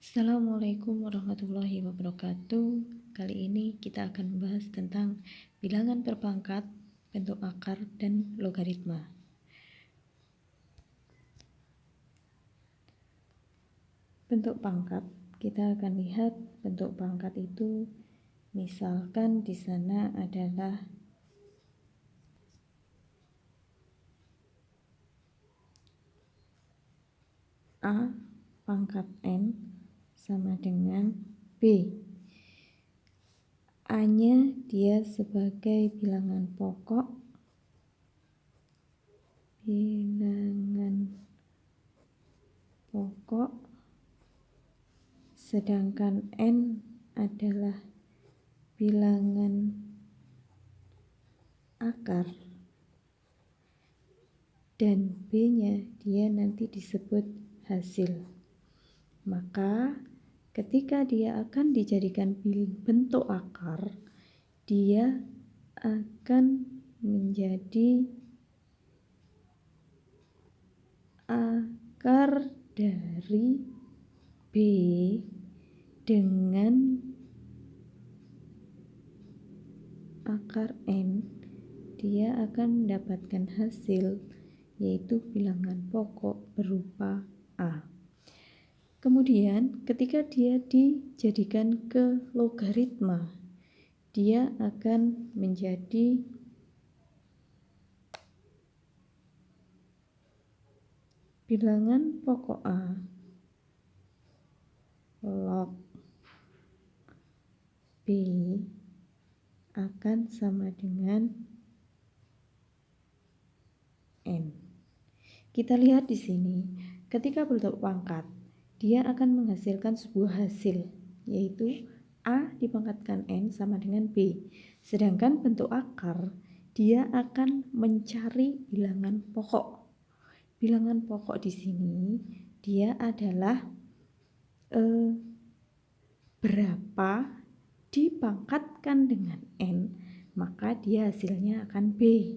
Assalamualaikum warahmatullahi wabarakatuh. Kali ini kita akan membahas tentang bilangan berpangkat, bentuk akar, dan logaritma. Bentuk pangkat, kita akan lihat bentuk pangkat itu, misalkan di sana adalah A pangkat N sama dengan B. A-nya dia sebagai bilangan pokok, sedangkan N adalah bilangan akar, dan B-nya dia nanti disebut hasil. Maka ketika dia akan dijadikan bentuk akar, dia akan menjadi akar dari B dengan akar N. Dia akan mendapatkan hasil, yaitu bilangan pokok berupa A. Kemudian ketika dia dijadikan ke logaritma, dia akan menjadi bilangan pokok A log B akan sama dengan N. Kita lihat di sini, ketika bentuk pangkat, dia akan menghasilkan sebuah hasil, yaitu A dipangkatkan N sama dengan B. Sedangkan bentuk akar, dia akan mencari bilangan pokok. Bilangan pokok di sini, dia adalah berapa dipangkatkan dengan N, maka dia hasilnya akan B.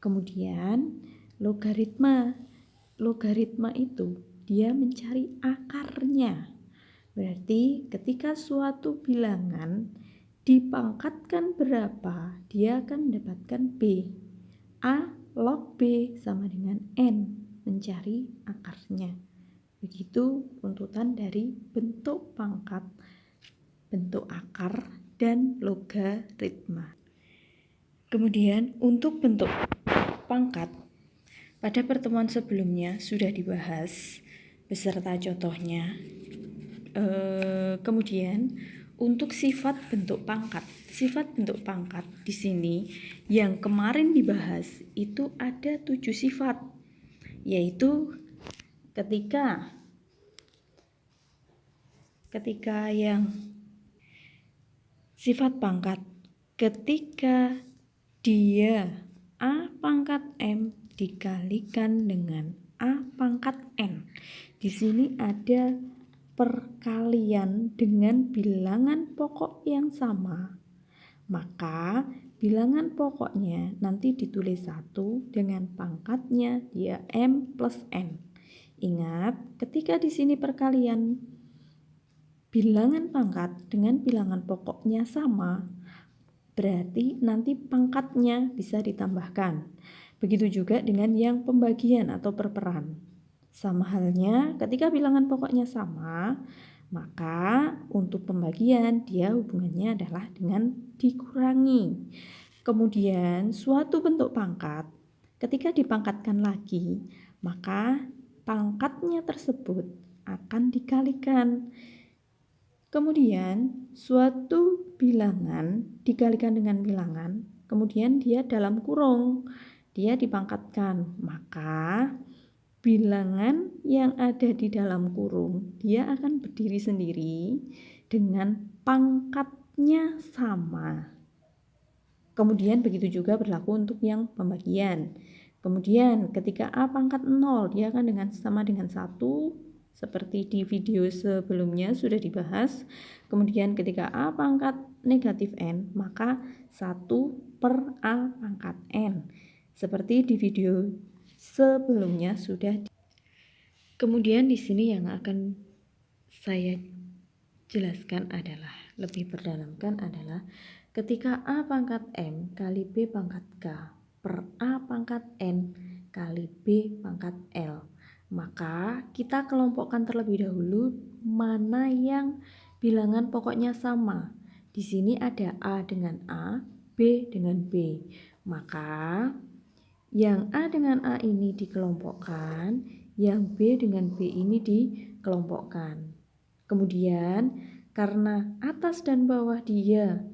Kemudian logaritma itu dia mencari akarnya. Berarti ketika suatu bilangan dipangkatkan berapa, dia akan mendapatkan B. A log B sama dengan N, mencari akarnya. Begitu runtutan dari bentuk pangkat, bentuk akar, dan logaritma. Kemudian untuk bentuk pangkat, pada pertemuan sebelumnya sudah dibahas beserta contohnya. Kemudian untuk sifat bentuk pangkat di sini yang kemarin dibahas itu ada 7 sifat, yaitu ketika yang sifat pangkat, ketika dia A pangkat M dikalikan dengan A pangkat N. Di sini ada perkalian dengan bilangan pokok yang sama. Maka bilangan pokoknya nanti ditulis 1 dengan pangkatnya dia M plus N. Ingat, ketika di sini perkalian bilangan pangkat dengan bilangan pokoknya sama, berarti nanti pangkatnya bisa ditambahkan. Begitu juga dengan yang pembagian atau perperan. Sama halnya ketika bilangan pokoknya sama, maka untuk pembagian dia hubungannya adalah dengan dikurangi. Kemudian suatu bentuk pangkat ketika dipangkatkan lagi, maka pangkatnya tersebut akan dikalikan. Kemudian suatu bilangan dikalikan dengan bilangan, kemudian dia dalam kurung, dia dipangkatkan, maka bilangan yang ada di dalam kurung dia akan berdiri sendiri dengan pangkatnya sama. Kemudian begitu juga berlaku untuk yang pembagian. Kemudian ketika A pangkat 0, dia akan sama dengan 1, seperti di video sebelumnya sudah dibahas. Kemudian ketika A pangkat negatif N, maka 1 per A pangkat N. Seperti di video sebelumnya sudah. Kemudian di sini yang akan saya jelaskan adalah, lebih perdalamkan adalah ketika A pangkat M kali B pangkat K per A pangkat N kali B pangkat L, maka kita kelompokkan terlebih dahulu mana yang bilangan pokoknya sama. Di sini ada A dengan A, B dengan B. Maka yang A dengan A ini dikelompokkan, yang B dengan B ini dikelompokkan. Kemudian karena atas dan bawah dia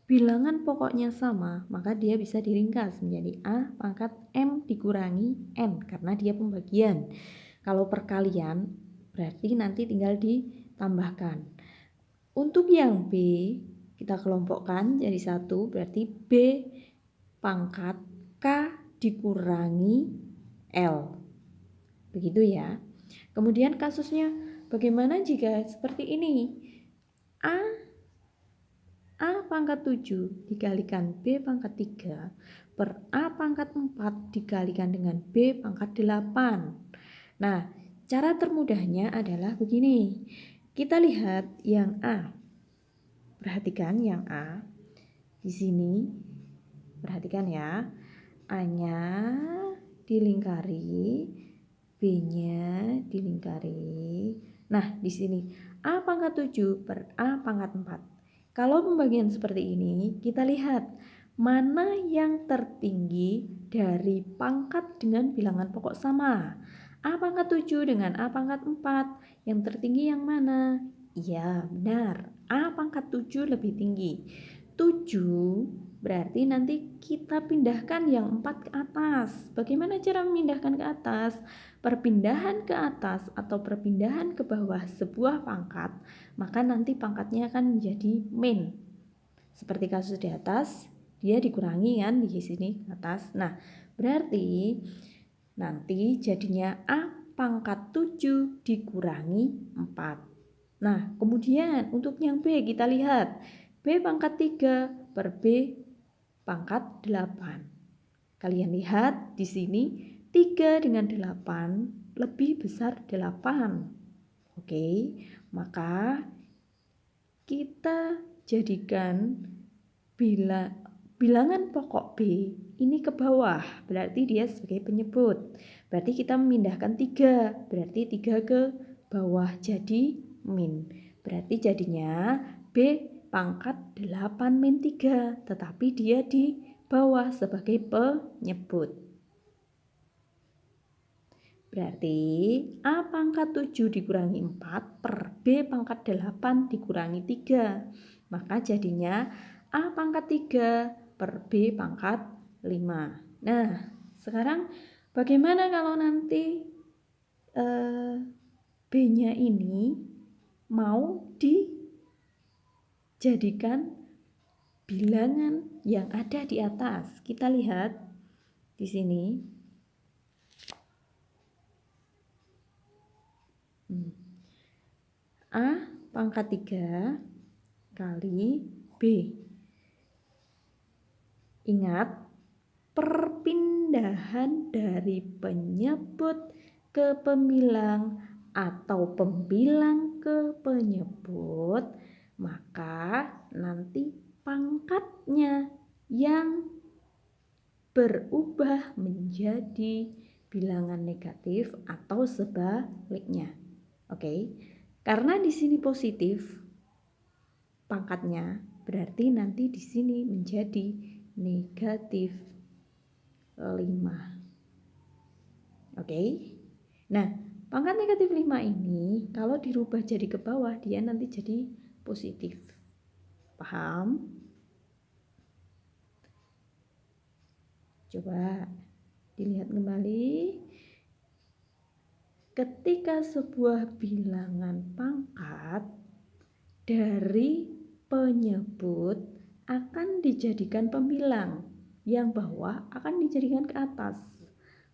bilangan pokoknya sama, maka dia bisa diringkas menjadi A pangkat M dikurangi N karena dia pembagian. Kalau perkalian berarti nanti tinggal ditambahkan. Untuk yang B kita kelompokkan jadi satu, berarti B pangkat K dikurangi L. Begitu ya. Kemudian kasusnya bagaimana jika seperti ini? A pangkat 7 dikalikan B pangkat 3 per A pangkat 4 dikalikan dengan B pangkat 8. Nah, cara termudahnya adalah begini. Kita lihat yang A. Perhatikan yang A. Di sini perhatikan ya. A-nya dilingkari, B-nya dilingkari. Nah, di sini A pangkat 7 per A pangkat 4. Kalau pembagian seperti ini, kita lihat mana yang tertinggi dari pangkat dengan bilangan pokok sama. A pangkat 7 dengan A pangkat 4. Yang tertinggi yang mana? Iya, benar. A pangkat 7 lebih tinggi. 7 berarti nanti kita pindahkan yang 4 ke atas. Bagaimana cara memindahkan ke atas? Perpindahan ke atas atau perpindahan ke bawah sebuah pangkat, maka nanti pangkatnya akan menjadi min. Seperti kasus di atas, dia dikurangi kan di sini ke atas. Nah, berarti nanti jadinya A pangkat 7 dikurangi 4. Nah, kemudian untuk yang B kita lihat. B pangkat 3 per B pangkat 8. Kalian lihat di sini 3 dengan 8 lebih besar 8. Oke, maka kita jadikan bilangan pokok B ini ke bawah, berarti dia sebagai penyebut. Berarti kita memindahkan 3, berarti 3 ke bawah jadi min. Berarti jadinya B pangkat 8 min 3, tetapi dia di bawah sebagai penyebut. Berarti A pangkat 7 dikurangi 4 per B pangkat 8 dikurangi 3. Maka jadinya A pangkat 3 per B pangkat 5. Nah, sekarang bagaimana kalau nanti B-nya ini mau dijadikan bilangan yang ada di atas? Kita lihat di sini. A pangkat 3 kali B. Ingat, perpindahan dari penyebut ke pembilang atau pembilang ke penyebut, maka nanti pangkatnya yang berubah menjadi bilangan negatif atau sebaliknya. Oke. Karena di sini positif pangkatnya, berarti nanti di sini menjadi negatif 5. Oke. Nah, pangkat negatif 5 ini kalau dirubah jadi ke bawah, dia nanti jadi positif. Paham? Coba dilihat kembali. Ketika sebuah bilangan pangkat dari penyebut akan dijadikan pembilang, yang bawah akan dijadikan ke atas.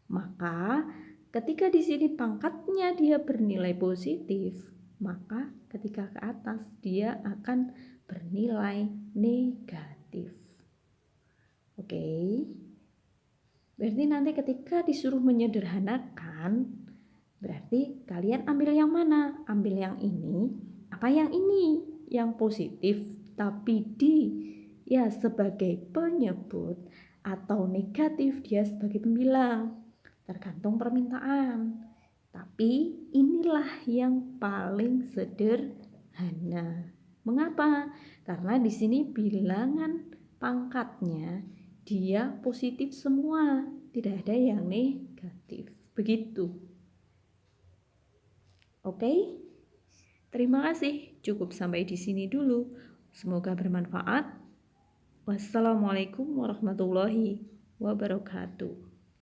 Maka ketika di sini pangkatnya dia bernilai positif, maka ketika ke atas dia akan bernilai negatif. Oke. Berarti nanti ketika disuruh menyederhanakan, Berarti kalian ambil yang mana? Ambil yang ini apa yang ini? Yang positif tapi ya sebagai penyebut atau negatif dia sebagai pembilang. Tergantung permintaan. Tapi inilah yang paling sederhana. Mengapa? Karena di sini bilangan pangkatnya dia positif semua, tidak ada yang negatif. Begitu. Oke? Terima kasih. Cukup sampai di sini dulu. Semoga bermanfaat. Wassalamualaikum warahmatullahi wabarakatuh.